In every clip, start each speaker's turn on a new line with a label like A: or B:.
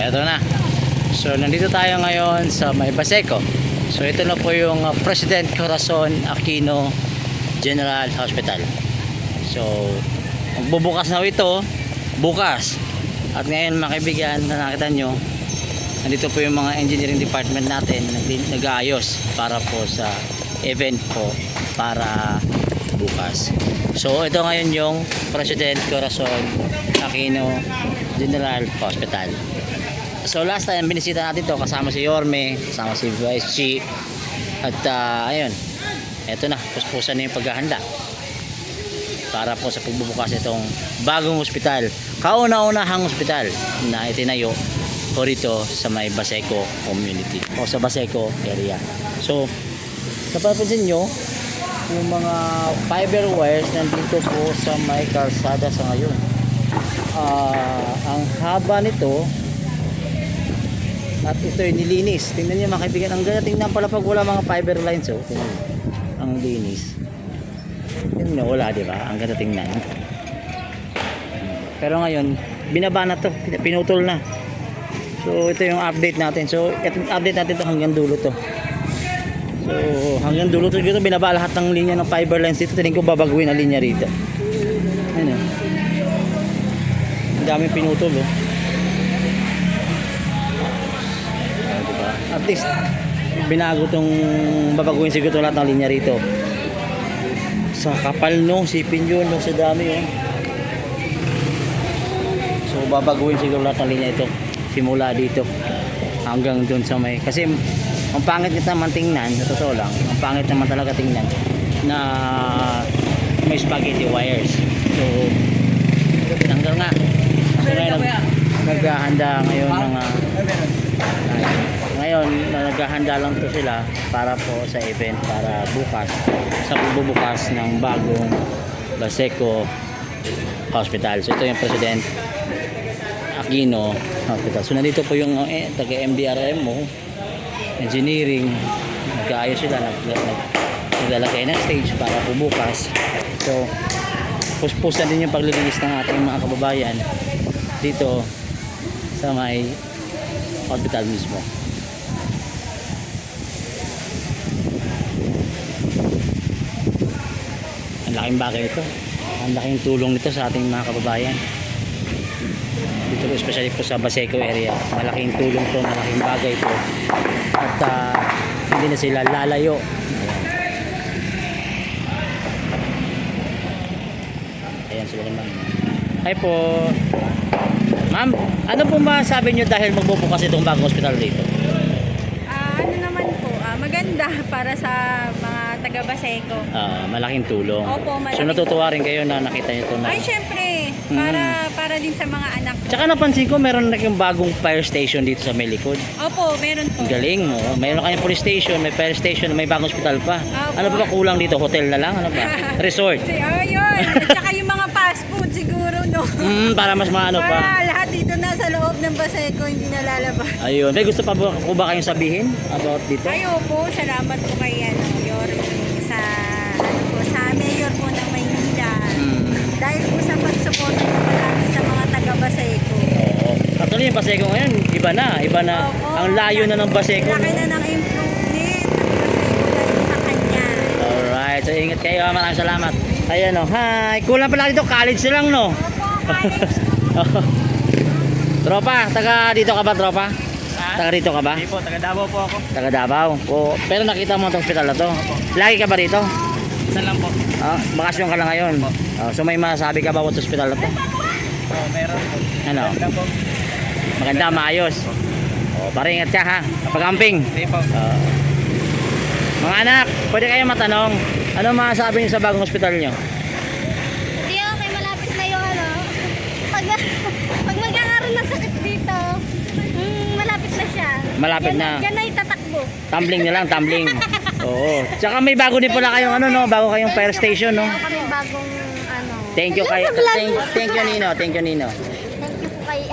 A: eto na. So nandito tayo ngayon sa may Baseco. So ito na po yung President Corazon Aquino General Hospital. So magbubukas na ito bukas. At ngayon mga kaibigan, na nakita nyo, nandito po yung mga engineering department natin nag-aayos para po sa event po para bukas. So ito ngayon yung President Corazon Aquino General Hospital. So last time binisita natin to kasama si Yorme, kasama si Vice Chi, at ayun, eto na, puspusan na yung paghahanda para po sa pagbubukas itong bagong ospital, kauna-unahang ospital na itinayo po rito sa may Baseco community o sa Baseco area. So napapansin nyo yung mga fiber wires nandito po sa may kalsada sa ngayon. Ang haba nito at ito yung nilinis. Tingnan niyo mga kaibigan, ang ganda tingnan pala pag wala mga fiber lines. Oh, tingnan niyo. Ang linis. Tingnan niyo, wala, di ba? Ang ganda tingnan. Pero ngayon, binaba na to, pinutol na. So ito yung update natin. So update natin to hanggang dulo to. So hanggang dulo to, binaba lahat ng linya ng fiber lines dito. Tingin ko babaguhin ang linya rito. Ano? Ang daming pinutol, oh. At least binago tong babaguhin siguro lahat ng linya rito. Sa kapal no, sipin yun no, sa dami yun. So babaguhin siguro lahat ng linya ito simula dito hanggang dun sa may, kasi ang pangit nito naman tingnan, sa totoo lang, ang pangit naman talaga tingnan na may spaghetti wires. So tanggal nga. So ngayon naghahanda ngayon ng ngayon naghahanda lang to sila para po sa event para bukas sa pagbubukas ng bagong Baseco Hospital. So ito yung President Aquino Hospital. So nandito po yung taga MDRM mo, engineering, nag-aayos sila, naglalagay ng stage para po bukas. So puspusan din yung paglilinis ng ating mga kababayan dito sa may hospital mismo. Ang laking bagay ito, ang laking tulong nito sa ating mga kababayan dito po, especially po sa Baseco area. Malaking tulong to, malaking bagay to, at hindi na sila lalayo. Ayan sila naman. Hi po ma'am, ano po masabi nyo dahil magbubukas itong bagong hospital dito?
B: Ano naman po, maganda para sa mga taga Baseco.
A: Malaking tulong.
B: Opo, malaking.
A: So natutuwa rin kayo na nakita nyo ito na.
B: Ay, syempre, para din sa mga anak.
A: Tsaka napansin ko meron na yung bagong fire station dito sa may likod.
B: Opo, meron po.
A: Ang galing, oh. Mayroon kayong police station, may fire station, may bagong hospital pa.
B: Opo.
A: Ano ba kulang dito? Hotel na lang? Ano ba? Resort?
B: Yun. At saka yung mga fast food siguro, no?
A: Para mas maano pa.
B: Para lahat dito na sa loob ng Baseco, hindi na lalabas.
A: Ayun. May gusto pa po ba kayong sabihin about dito?
B: Ay, opo, salamat po kay Yorme sa mayor po ng Maynila. Dahil po sa pagsuporta po palagi sa mga taga Baseco.
A: Oo. Actually yung Baseco ngayon, iba na.
B: Opo,
A: Ang layo na ng Baseco.
B: Laki na ng improvement ng Baseco dahil sa kanya.
A: Alright. So ingat kayo. Maraming salamat. Ayan o. Hi. Kulang pala dito. College lang no.
B: Opo, college.
A: Tropa, taga dito ka ba, tropa? Taga dito ka ba?
C: Hindi po, taga Davao po ako.
A: Taga Davao. Pero nakita mo itong hospital na to? Lagi ka ba dito?
C: Isa lang po.
A: Bakasyon ka lang ngayon? So may masabi ka ba sa hospital na to?
C: Meron po.
A: Ano?
C: Maganda po.
A: Maganda, maayos. Paringat ka ha. Pag-amping.
C: Hindi po.
A: Mga anak, pwede kayo matanong. Ano masasabi niyo sa bagong hospital nyo?
D: Hindi okay, malapit na yung pag magkakaroon ng sakit dito, malapit na siya.
A: Malapit na.
D: Yan na itatakbo.
A: Tumbling na lang, tumbling. Oo. Tsaka may bago din pala kayong bago kayong fire station, no?
D: Meron kaming bagong
A: Thank you kay thank you Nino.
D: Thank you po kay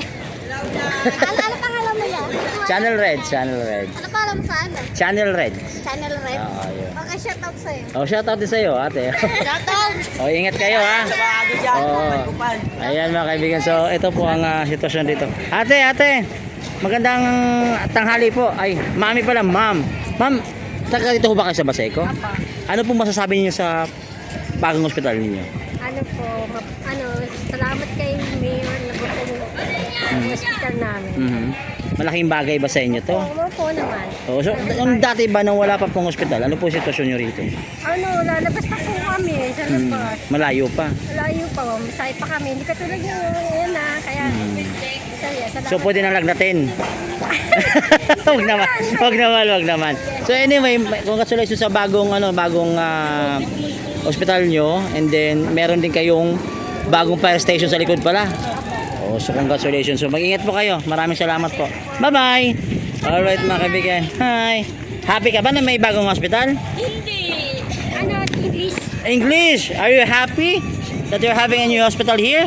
D: ano pangalan mo yan?
A: Channel Red, Channel Red.
D: Ano pa alam sa ano?
A: Channel Red.
D: Channel Red?
A: Oo, yun.
D: Okay, shout out sa'yo.
A: Oh, shout out din sa'yo, ate.
D: Shout out!
A: Oh, ingat kayo ha.
C: Sa mga ano dyan,
A: Oo.
C: Kupal.
A: Ayan mga kaibigan, so ito po ang sitwasyon dito. Ate, magandang tanghali po. Ay, mami pala, ma'am. Ma'am, taga dito ho ba kayo sa Baseco? Ano po masasabi niyo sa bagong ospital ninyo?
D: Ano po, salamat kay Mayor na buong hospital namin.
A: Mhm. Malaking bagay ba sa inyo to?
D: Oo po naman.
A: Oh, so, yung dati ba nung wala pa pong ospital, ano po sitwasyon nyo rito?
D: Lalabas na po kami sa labas.
A: Malayo pa.
D: Malayo pa, masaya pa kami. Hindi katulad yung ngayon na, kaya saya. Salamat.
A: So pwede na lagnatin. Wag naman. So anyway, congratulations sa bagong ospital nyo, and then meron din kayong bagong fire station sa likod pala. Oh, so congratulations. So mag-ingat po kayo. Maraming salamat po. Bye-bye. Alright mga kaibigan. Hi. Happy ka ba na may bagong hospital?
D: Hindi. English.
A: English. Are you happy that you're having a new hospital here?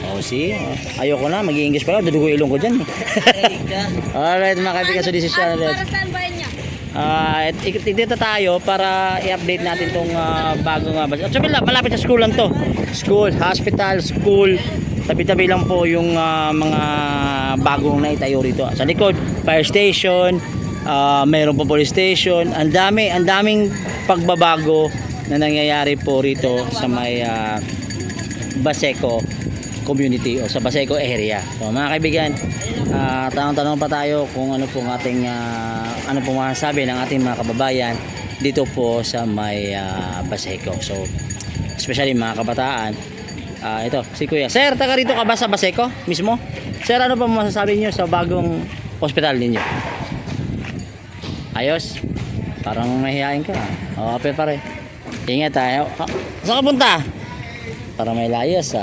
A: Oh, see? Ayoko na. Mag-i-English pala. Dudugo ilong ko dyan. Alright mga kaibigan. So this is Channel Red.
D: Para saan ba niya?
A: Dito tayo para i-update natin tong bagong sabi lang, malapit sa school lang to. School, hospital, school. Tabi-tabi lang po yung mga bagong naitayo rito. Sa likod, fire station, mayroon po police station. Ang daming pagbabago na nangyayari po rito sa may Baseco community o sa Baseco area. So mga kaibigan, tanong-tanong pa tayo kung ano pong ating ano pong masasabi ng ating mga kababayan dito po sa may Baseco. So especially mga kabataan. Ito, si Kuya. Sir, taga rito ka ba sa Baseco mismo? Sir, ano pa masasabi niyo sa bagong hospital ninyo? Ayos? Parang mahihain ka. Okay pa rin. Ingat tayo. Saan ka punta? Para may layas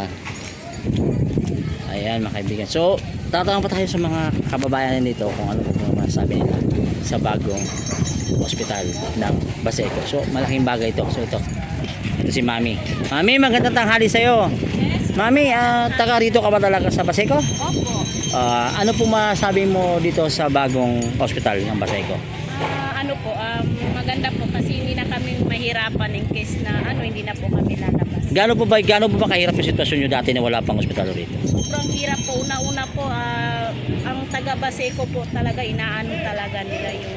A: Ayan mga kaibigan. So, tatanong pa tayo sa mga kababayan dito kung ano po masasabi nila sa bagong hospital ng Baseco. So, malaking bagay ito. So, ito si Mami. Mami, magandang tanghali sa'yo. Mami, taga rito ka ba talaga sa Baseco?
B: Opo.
A: Ano po masasabi mo dito sa bagong hospital ng Baseco?
B: Maganda po kasi hindi na kami mahirapan in case na hindi na po kami lalabas.
A: Gaano po ba kahirap yung sitwasyon nyo dati na wala pang ospital rito?
B: Sobrang hirap po. Una-una po, ang taga Baseco po talaga, inaano talaga nila yung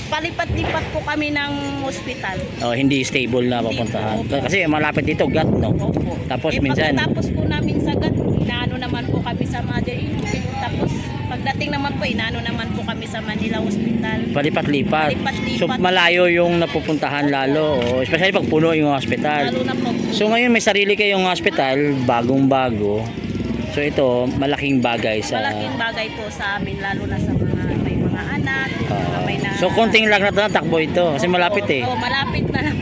B: palipat-lipat po kami ng ospital.
A: Hindi stable na papuntahan. Kasi malapit dito, GAT, no?
B: Opo.
A: Tapos minsan,
B: Pagkatapos po namin sa GAT, inaano naman po kami sa Mother Infant. Tapos pagdating naman po, inaano naman po kami sa Manila Hospital.
A: palipat-lipat.
B: Palipat-lipat.
A: So malayo yung napupuntahan lalo, especially pag puno yung hospital.
B: Lalo na po.
A: So ngayon may sarili kayong hospital, bagong-bago. So ito, malaking bagay sa...
B: Malaking bagay po sa amin, lalo na sa mga may mga anak, mga may na...
A: So konting lang na takbo ito kasi malapit eh.
B: Oo, malapit na lang.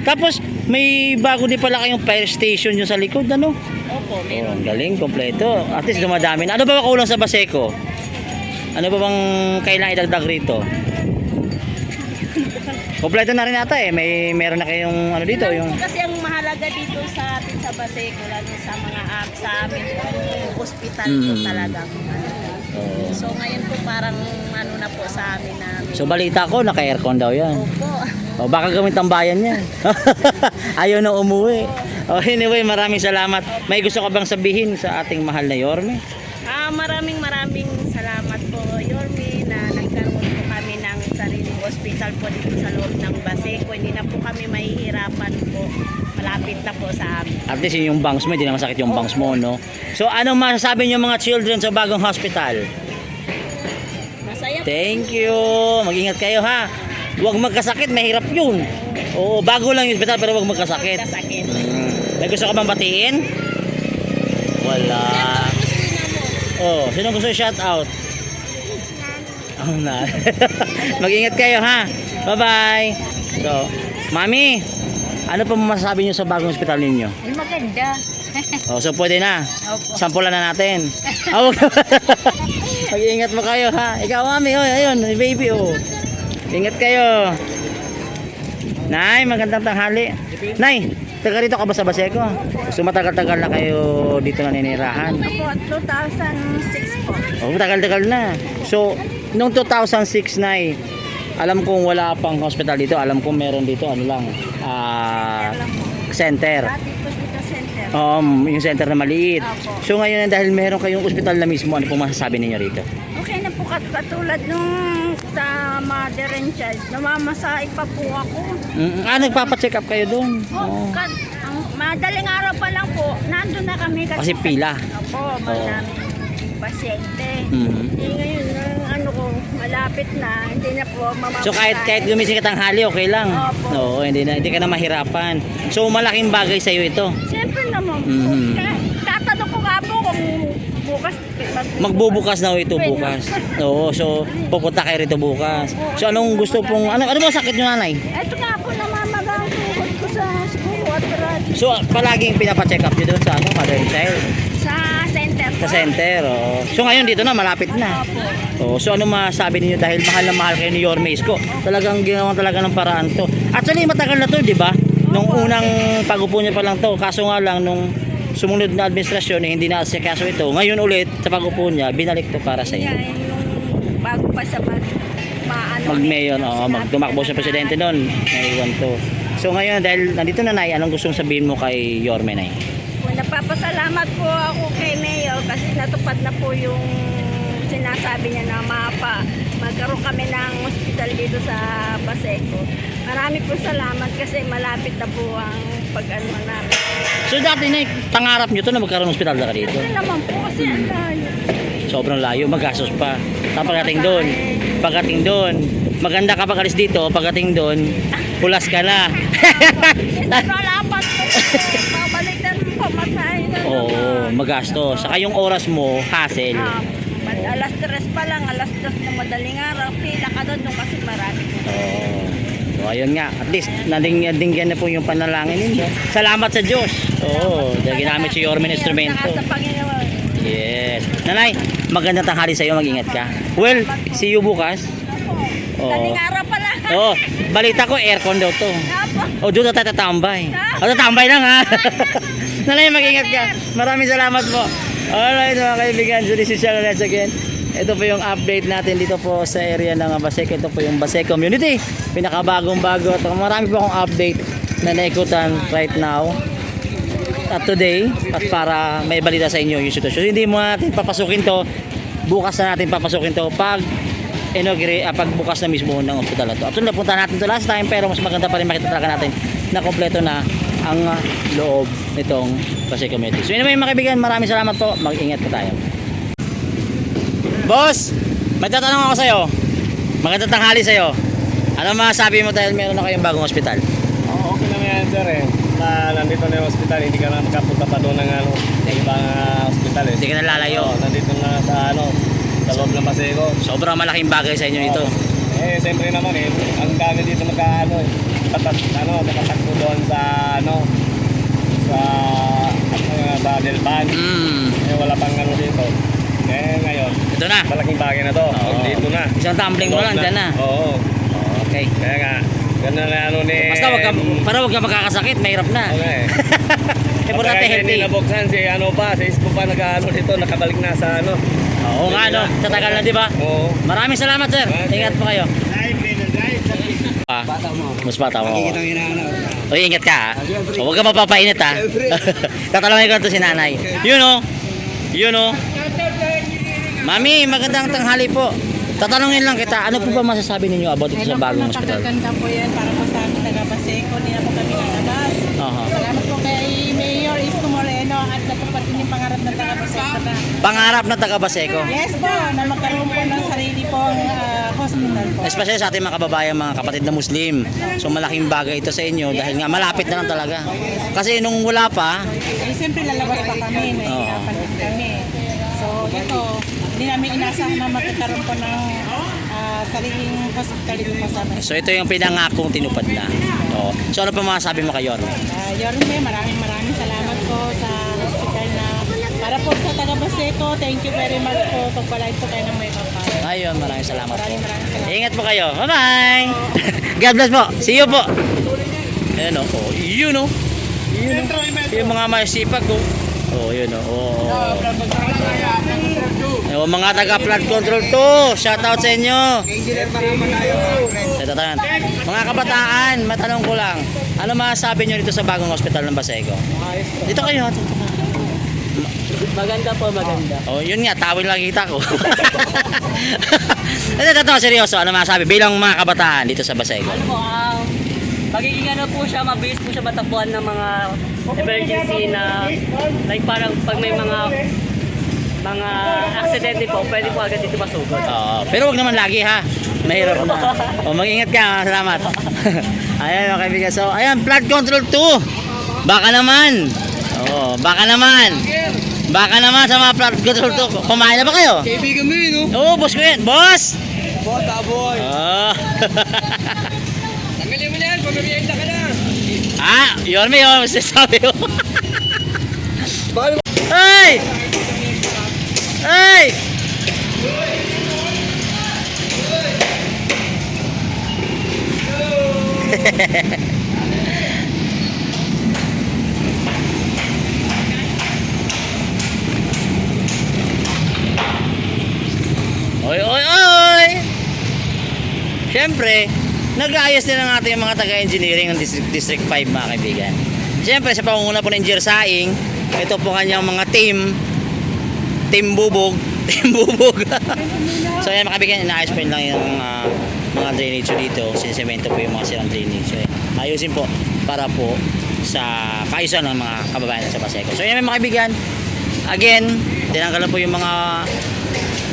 A: Tapos may bago din pala kayong fire station yung sa likod, ano?
B: Opo,
A: Oh,
B: meron.
A: ang galing, kompleto. At least dumadami na. Ano ba kulang sa Baseco? Ano ba bang kailangan idagdag rito? Kompleto na rin ata eh. Meron na kayong ano dito, yung
B: Kasi ang mahalaga dito sa atin sa Baseco, lalo sa mga sa amin, yung hospital po talaga.
A: oh.
B: So ngayon po parang na po sa amin na
A: So balita ko naka-aircon daw 'yan.
B: Opo.
A: O baka gawin tambayan niya. Ayaw na umuwi. Oh, anyway, maraming salamat. May gusto ka bang sabihin sa ating mahal na Yorme?
B: Maraming salamat po, Yorme, na nagkaroon po kami ng sariling hospital po dito sa loob ng Baseco. Hindi na po kami mahihirapan po. Malapit na po sa amin.
A: At least yung bangs mo, hindi na masakit yung bangs mo, no? So anong masasabi niyo mga children sa bagong hospital?
B: Masaya po.
A: Thank you. Mag-ingat kayo ha. Huwag magkasakit, mahirap yun. Oo, bago lang yung hospital pero huwag magkasakit.
B: Kasakit.
A: May gusto ka bang batiin? Wala. Oh, sino gusto i-shout out? Oh, na. Mag-ingat kayo ha. Bye-bye. So, Mami, ano pa masasabi niyo sa bagong hospital ninyo?
D: Ay, maganda.
A: Oh, so pwede na.
D: Opo.
A: Sampulan na natin. Mag-ingat mo kayo ha. Ikaw Mami, oh, ayun, baby oh. Ingat kayo. Nay, magandang tanghali. Nay, Taga rito ka ba sa Baseco? So matagal-tagal na kayo dito naninirahan?
B: Po, 2006 po.
A: Oh, matagal-tagal na. So, noong 2006 na alam kong wala pang hospital dito. Alam kong meron dito, ano lang, center.
B: Dati po dito center.
A: Yung center na maliit.
B: Opo.
A: So ngayon, dahil meron kayong ospital na mismo, ano po masasabi ninyo rito?
B: Okay na po katulad nung sa mother and child. Namamasahe pa po ako.
A: Nagpapacheck up kayo doon?
B: Oh, ang madaling araw pa lang po, nandun na kami
A: Kasi pila.
B: Opo, maraming pasyente.
A: Mhm.
B: Ngayon, ano ko, malapit na, hindi na po mamamatay.
A: So kahit gumising ka tanghali, okay lang?
B: Opo.
A: Oo, hindi ka na mahirapan. So malaking bagay sa iyo ito.
B: Siyempre naman po.
A: Mhm.
B: Tatanong ko nga po kung bukas.
A: Magbubukas na ito bukas. Oo, so pupunta kayo rito bukas. So anong gusto pong, ano ba sakit nyo, nanay?
B: Ito nga po, namamaga ang tuhod ko sa siguro arthritis.
A: So palaging pinapacheck up nyo doon sa mother and child?
B: Sa center po.
A: Sa center, oo. So ngayon dito na, malapit na. Oo, so ano masabi ninyo dahil mahal na mahal kayo ni Yorme Isko? Talagang ginawa talaga ng paraan to. Actually matagal na to, di ba? Nung unang pag-upo niya pa lang to. Kaso nga lang nung sumunod na administrasyon hindi na siya kaso ito. Ngayon ulit sa pag-upo niya, binalik to para sa inyo.
B: Yan, yung bago pa sa
A: Mag-mayor, magtumakbo sa presidente noon. Naiwan to. So ngayon dahil nandito na, Nay, anong gustong sabihin mo kay Yorme, Nay?
B: Napapasalamat po ako kay Mayor kasi natupad na po yung sinasabi niya na magkaroon kami ng hospital dito sa Baseco. Marami po salamat kasi malapit na po ang pag-ano namin.
A: So dati, Nay, pangarap nyo to na magkaroon ng ospital na dito?
B: Hindi naman po kasi ang layo.
A: Sobrang layo, magastos pa. Tapos pagdating doon, maganda ka pag alis dito, pagdating doon, pulas ka na.
B: Salamat po. Babalikan po, masahe na
A: Oo, magastos. Saka yung oras mo, hassle.
B: alas 3 pa lang, alas 2 ng madaling araw, pila ka doon kasi marami.
A: Oo. So ayun nga, at least nadinggan na po yung panalangin ninyo. Salamat sa Diyos. Oo, dahil ginamit si Yorme na instrumento.
B: Sa Panginoon.
A: Yes. Nanay, magandang tanghali sa iyo, mag-ingat ka. Well, see you bukas. Oo.
B: Madaling araw pa lang.
A: Oo, balita ko aircon daw to.
B: Apo.
A: O doon tayo tatambay. O tatambay lang ha. Nanay, mag-ingat ka. Maraming salamat po. Alright mga kaibigan, so this is Sean once again. Ito po yung update natin dito po sa area ng Baseco. Ito po yung Baseco community. Pinakabagong bago. At marami po akong update na naikutan right now. At today, at para may balita sa inyo yung sitwasyon. Hindi mo natin papasukin to. Bukas na natin papasukin to pag pagbukas na mismo ng hospital na to. Actually, napunta natin to last time pero mas maganda pa rin makita talaga natin na kompleto na ang loob nitong Baseco community. So anyway mga kaibigan, maraming salamat po. Mag-ingat po tayo. Boss, may tatanong ako sa'yo. Magandang tanghali sa'yo. Ano masasabi mo dahil meron na kayong bagong hospital?
C: Okay naman yan, sir eh. Na nandito na yung hospital, hindi ka na makapunta pa doon ng ibang hospital eh.
A: Hindi ka na lalayo.
C: Nandito na sa sa loob ng Baseco.
A: Sobrang malaking bagay sa inyo ito.
C: Eh, siyempre naman eh, ang dami dito nakatakbo doon sa sa Delpan. Eh, wala pang dito. Eh, ngayon,
A: Ito na.
C: malaking bagay na to.
A: Oo.
C: Dito na.
A: Isang tumbling mo lang, dyan na.
C: Oo.
A: Okay.
C: Kaya nga, ganun na ni...
A: Basta para wag ka makakasakit, mahirap na.
C: Okay.
A: Importante healthy.
C: Nabuksan si sa isko pa dito, nakabalik na sa
A: Oo nga no, sa tagal na di ba?
C: Oo.
A: Maraming salamat sir. Ingat po kayo.
C: Bata mo.
A: Mas bata mo.
C: Nakikita ang hinahanap.
A: O ingat ka ha. O, huwag ka mapapainit ha. Tatalangin ko ito si nanay. Yun o. Yun o. Mami, magandang tanghali po. Tatanungin lang kita, ano po ba masasabi ninyo about ito sa bagong hospital?
E: Napakaganda po yan para po sa aming taga-Baseco. Hindi na po kami lalabas. Salamat po kay Mayor Isko Moreno at natupad din yung pangarap ng taga-Baseco na.
A: Pangarap na taga Baseco.
E: Yes po, na magkaroon po ng sarili pong hospital po.
A: Especially sa ating mga kababayan, mga kapatid na Muslim. So malaking bagay ito sa inyo dahil nga malapit na lang talaga. Kasi nung wala pa,
E: Eh, siyempre lalabas pa kami, nahihirapan din kami. So ito, hindi namin inasahan na magkakaroon po ng sariling hospital dito po sa amin.
A: so ito yung pinangakong tinupad na. So ano pa masasabi mo kayo?
E: Yorme, maraming salamat po sa hospital na para po sa taga-Baseco. Thank you very much po. Pagpalain po kayo ng may kapal.
A: Ayun, maraming salamat po.
E: Maraming salamat.
A: Ingat po kayo. Bye-bye! God bless po. See you po. Ayan o. Oh, yun o. Yun, yung mga masipag oh. Oh, yun oh. Oh, mga taga flood control to. Shout out sa inyo. Shout out. Mga kabataan, matanong ko lang. Ano masasabi nyo dito sa bagong hospital ng Baseco? Dito kayo.
F: Maganda po, maganda.
A: Oh, yun nga, tawil lang kita ko. Ito, seryoso. Ano masasabi bilang mga kabataan dito sa Baseco?
F: Ano po, magiging ano po siya, mabilis po siya matakbuhan ng mga emergency na like parang pag may mga aksidente po, pwede po agad dito masugod.
A: Oo, pero wag naman lagi ha. Mahirap na. O, mag-ingat ka. Salamat. Ayan mga kaibigan. So, ayan, flood control 2. Baka naman. Oo, baka naman. Baka naman sa mga flood control 2. Kumain na ba kayo?
C: Kaibigan mo yun, no?
A: Oo, boss ko yan. Boss!
C: Bota, boy.
A: Oh.
C: Tanggalin mo na yan, pag-merienda ka na.
A: Yorme, yun. Sasabi ko. Hey! Hey! Oy, oy, oy! Siyempre, nag-aayos din ang ating mga taga-engineering ng District 5 mga kaibigan. Siyempre, sa pangunguna po ng Engineer Saing, ito po kanyang mga Team Bubog. Team Bubog. So yan mga kaibigan, inaayos po yun lang yung mga drainage dito. Sinisemento po yung mga sirang drainage. So, ayusin po para po sa kaayusan ng mga kababayan sa Baseco. So yan mga kaibigan, again, tinanggalan po yung mga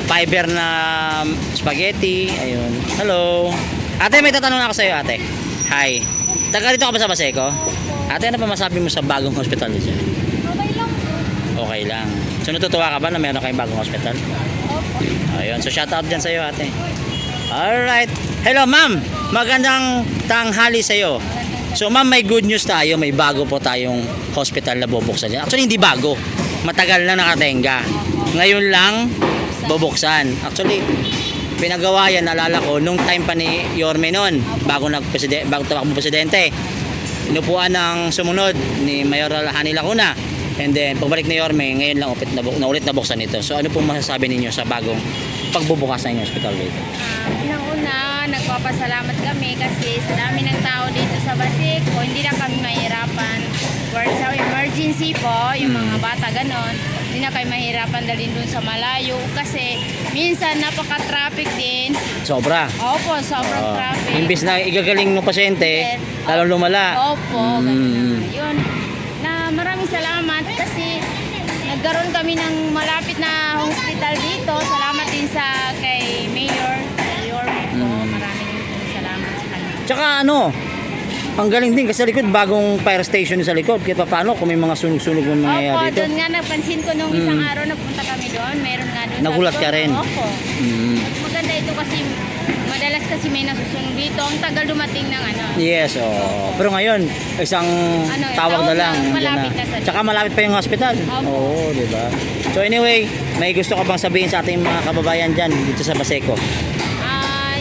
A: fiber na spaghetti. Ayun. Hello. Ate, may tatanong ako sa iyo, ate. Hi. Taga dito ka ba sa Baseco? Ate, ano pa masabi mo sa bagong hospital dito?
D: Okay lang.
A: Okay lang. So natutuwa ka ba na meron kayong bagong hospital?
D: Opo.
A: Ayun. So shout out dyan sa iyo, ate. Alright. Hello, ma'am. Magandang tanghali sa iyo. So ma'am, may good news tayo. May bago po tayong hospital na bubuksan dyan. Actually, hindi bago. Matagal na nakatenga. Ngayon lang, bubuksan. Actually, pinagawa yan, naalala ko, nung time pa ni Yorme noon, bago tumakbo presidente. Inupuan ng sumunod ni Mayor Hani Lacuna. And then, pagbalik ni Yorme, ngayon lang ulit nabuksan ito. So, ano pong masasabi ninyo sa bagong pagbubukas ng hospital dito?
G: Unang-una, nagpapasalamat kami kasi sa dami ng tao dito sa Baseco, hindi na kami mahirapan. For sa emergency po, yung mga bata ganon, hindi na kayo mahirapan dalhin dun sa malayo kasi minsan napaka-traffic din.
A: Sobra.
G: Opo, sobrang traffic.
A: Imbis na igagaling ng pasyente, lalong lumala.
G: Opo, ganun na. Yun. Na maraming salamat kasi nagkaroon kami ng malapit na hospital dito. Salamat din sa kay Mayor Yorme po. Maraming salamat sa kanya.
A: Tsaka ano, ang galing din kasi sa likod, bagong fire station sa likod. Kaya paano kung may mga sunog-sunog na
G: Opo,
A: mangyayari dito?
G: doon nga napansin ko nung isang araw nagpunta kami doon. Meron nga doon.
A: Nagulat ka rin?
G: Opo.
A: Mm.
G: Maganda ito kasi madalas kasi may nasusunog dito. Ang tagal dumating ng ano.
A: Yes, oh. Pero ngayon, isang tawag na
G: tawag
A: lang.
G: lang,
A: nandiyan
G: malapit na sa
A: Tsaka malapit pa yung hospital.
G: Opo.
A: Oo, di ba? So anyway, may gusto ka bang sabihin sa ating mga kababayan dyan dito sa Baseco?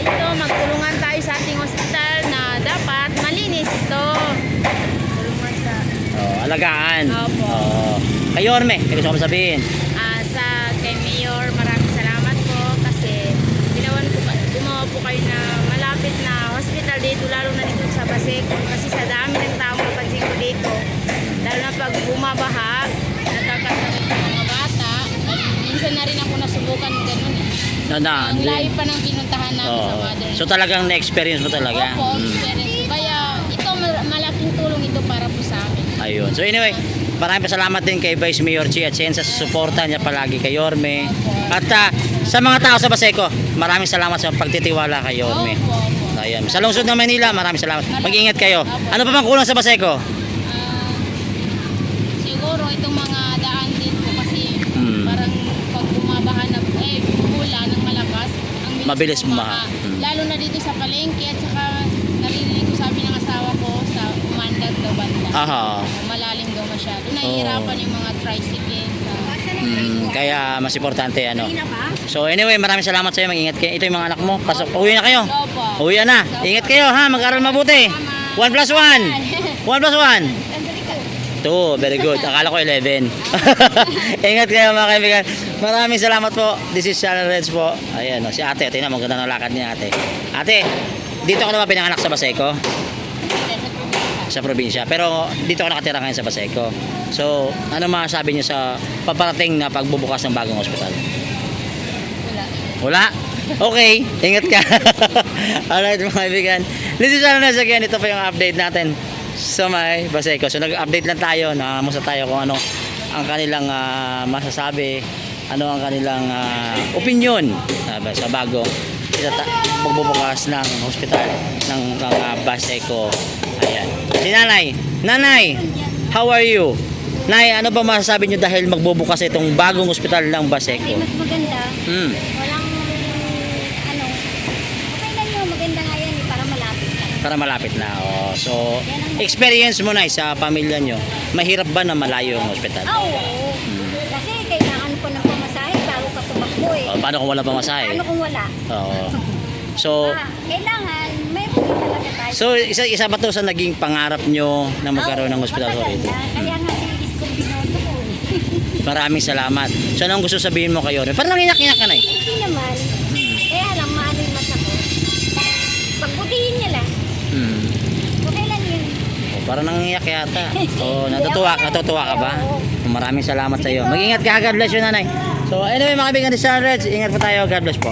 G: Ito, magtulungan tayo sa ating hospital na dapat malinis ito. Tulungan sa
A: Alagaan.
G: Opo.
A: Kay Yorme, may gusto ka bang sabihin?
G: sa kay Mayor, maraming salamat po kasi gumawa po kayo na malapit na hospital dito, lalo na dito sa Baseco kasi sa dami ng tao napansin ko dito, lalo na pag bumabaha, nagkakasakit ng mga bata. Minsan na rin ako nasubukan ganun eh. Ang layo pa ng pinuntahan namin sa mother.
A: So talagang na-experience mo talaga?
G: Opo, experience. Kaya ito, malaking tulong ito para po sa amin.
A: Ayun. So anyway, maraming salamat din kay Vice Mayor Chi Atienza sa suporta niya palagi kay Yorme. At sa mga tao sa Baseco, maraming salamat sa pagtitiwala kay Yorme.
G: Opo.
A: Ayan. Sa lungsod ng Manila, maraming salamat. Mag-ingat kayo. Ano pa bang kulang sa Baseco?
G: Siguro itong mga daan din po kasi parang pag bumabaha na bula ng malakas, ang
A: Mabilis
G: bumaha.
A: bumaha.
G: Lalo na dito sa palengke at saka naririnig ko sabi ng asawa ko sa umandag daw banda.
A: Aha.
G: Malalim daw masyado. Nahihirapan yung mga tricycle sa
A: Kaya mas importante ano. So anyway, maraming salamat sa iyo. Mag-ingat kayo. Ito yung mga anak mo. Pasok. Uwi na kayo.
G: Opo.
A: Uwi na. Ingat kayo ha. Mag-aral mabuti. 1+1. 1+1. 2, very good. Akala ko 11. Ingat kayo mga kaibigan. Maraming salamat po. This is Channel Reds po. Ayan, si ate. Tingnan mo, maganda ng lakad niya ate. Ate, dito ka naman pinanganak sa Baseco? Sa probinsya. Pero dito ka nakatira ngayon sa Baseco. So, ano masasabi niyo sa paparating na pagbubukas ng bagong ospital? Wala? Okay, ingat ka. Alright mga kaibigan. This is Channel Reds again. Ito po yung update natin sa may Baseco. So nag-update lang tayo, nakamusta tayo kung ano ang kanilang masasabi, ano ang kanilang opinion sa bago magbubukas ng hospital ng Baseco. Ayan. Si Nanay. Nanay, how are you? Nay, ano ba masasabi nyo dahil magbubukas itong bagong hospital ng Baseco?
D: Ay, mas maganda.
A: Hmm.
D: Walang, ano, okay lang yun. Maganda nga yan eh, para malapit ka.
A: Para malapit na. Oh. So, experience mo na sa pamilya nyo. Mahirap ba na malayo ang hospital?
D: Oo. Kasi kailangan ko ng pamasahe bago ka tumakbo eh.
A: Oh, paano kung wala pamasahe?
D: Ano kung wala?
A: Oo. So,
D: Kailangan, mayroon din talaga tayo.
A: so isa ba to sa naging pangarap nyo na magkaroon ng hospital
D: Matagal
A: already?
D: na. Kaya nga si Isko binoto ko.
A: Maraming salamat. So, anong gusto sabihin mo kayo? Parang nangiyak-iyak ka na eh.
D: Hindi naman. Kaya lang, maano yung mata ko. Pagbutihin niya lang.
A: Hmm.
D: Okay lang yun.
A: Oh, parang nangiyak yata. Oh, natutuwa ka ba? Maraming salamat sa iyo. Mag-ingat ka. God bless you, nanay. So, anyway, mga kaibigan ni Channel Reds, ingat po tayo. God bless po.